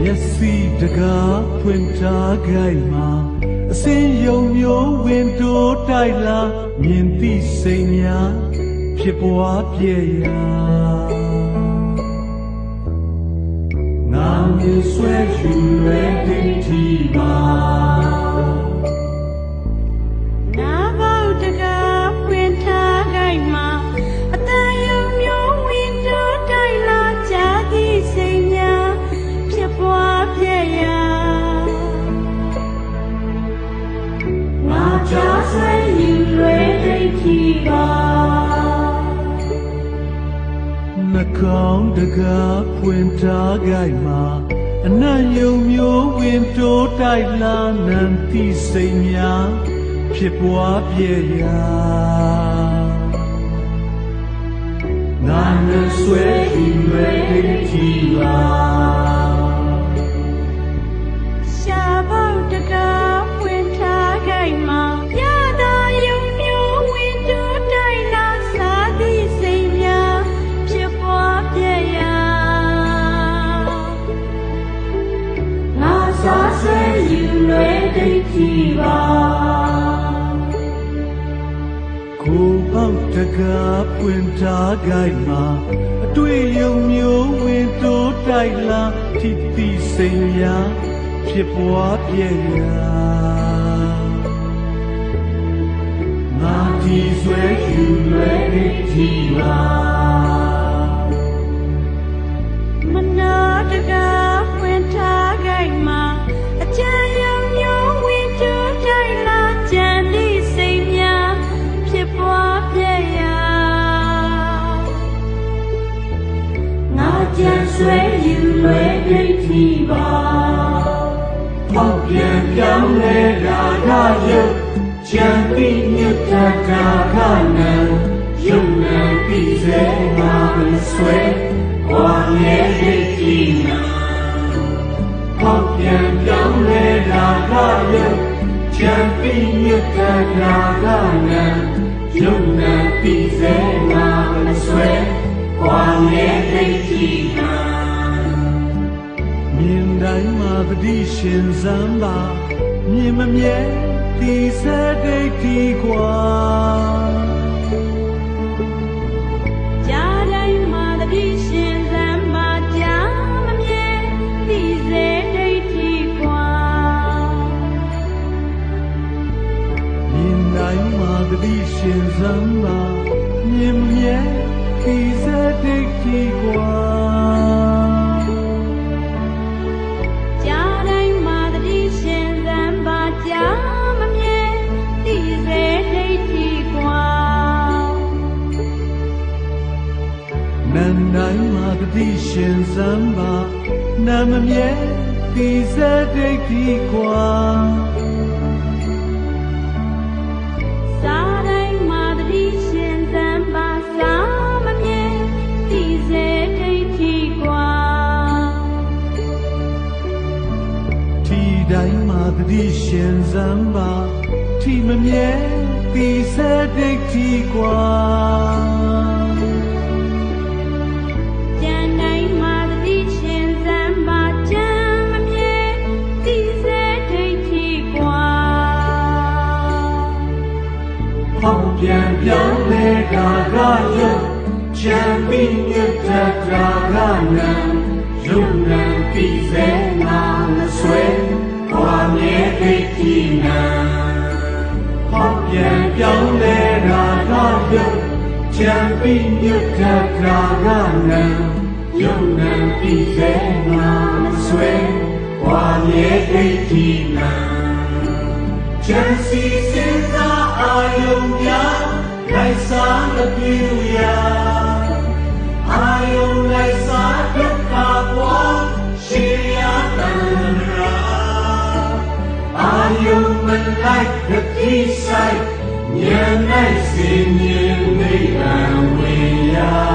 မျက်စိတကားဖွင့်ထားခိုင်မှာအစင်းယုံမျိုးဝင်တိုးတိုက်လာမြင်သိစိတ်များဖြစ်ပွားပြည့်ရာငါမြင်ဆွဲယူလွယ်ဒိဋ္ဌိပါနာဘောက်တကားဖွင့်ထားခိုင်မှာအတန်ယုံမျိုးဝင်တိုးတိုက်လာကြသည့်စိတ်များဖြစ်ပွားပြည့်ရာငါကြားဆွဲယူလွယ်ဒိဋ္ဌိပါနှာခေါင်းတကားဖွင့်ထားခိုင်မှာအနံ့ယုံမျိုးဝင်တိုးတိုက်လာနံတိစိတ်များဖြစ်ပွားပြည့်ရာငါနဲ့ဆွဲယူလွယ်ဒိဋ္ဌိပါရှာဘောက်တကားဖွင့်ထားခိုင်မှာရတာယုံမျိုးဝင်တိုးတိုက်လာစားသည့်စိတ်များဖြစ်ပွားပြည့်ရာငါစားဆွဲယူလွယ်ဒိဋ္ဌိပါကိုယ်ပေါက်တကားပွင့်ထားခိုင်မှာအတွေ့ယုံမျိုးဝင်တိုးတိုက်လာထိတိစိတ်များဖြစ်ပွားပြည့်ရာငါဒီဆွဲယူလွယ်ဒိဋ္ဌိပါမနာတကားဖွင့်ထားခိုင်မှာအကြံယုံမျိုးဝင်တိုးတိုက်လာကြံသည့်စိတ်များဖြစ်ပွားပြည့်ရာငါကြံဆွဲယူလွယ်ဒိဋ္ဌိပါပေါက်ပြန်ပြောင်းလဲတာကယုတ်ချမ်းသိမြတ်တာကနံယုံနာပြီးစေမှာဆွဲဝါရဲ့ဒိဋ္ဌိနာပေါက်ပြန်ပြောင်းလဲတာကယုတ်ချမ်းသိမြတ်တာကနံယုံနာပြီးစေမှာဆွဲဝါရဲ့ဒိဋ္ဌိနာမြင်တိုင်းမှာပတိရှင်စံပါမြင်မမြဲဒီစတဲ့ဒီကွာကြားတိုင်းမှာတတိရှင်စံပါကြားမမြဲဒီစေဒိဋ္ဌိကွာမြင်တိုင်းမှာပတိရှင်စံပါမြင်မမြဲဒီစတဲ့ဒီကွာနိုင်မှာတတိရှင်စံပါနာမမြဲဒီစတဲ့ဒီကွာစားတိုင်းမှာတတိရှင်စံပါစားမမြဲဒီစေဒိဋ္ဌိကွာထီတိုင်းမှာတတိရှင်စံပါထီမမြဲဒီစတဲ့ဒီကွာပြန်ပြောင်းလဲတာကယုတ်ချမ်းပြီးမြတ်တာကနံယုံနာပြီးစေနာမဆွဲဝါမြဲဒိဋ္ဌိနာပြန်ပြောင်းလဲတာကယုတ်ချမ်းပြီးမြတ်တာကနံယုံနာပြီးစေနာမဆွဲဝါမြဲဒိဋ္ဌိနာချမ်းစီစဉ်သာအာယုံများလိုက်စားမပြေရာအာယုံလိုက်စားဒုက္ခဘဝရှိရတန်ရာအာယုံမလိုက်တတိဆိုင်ဉာဏ်၌စင်မြင်နိဗ္ဗာန်ဝေရာ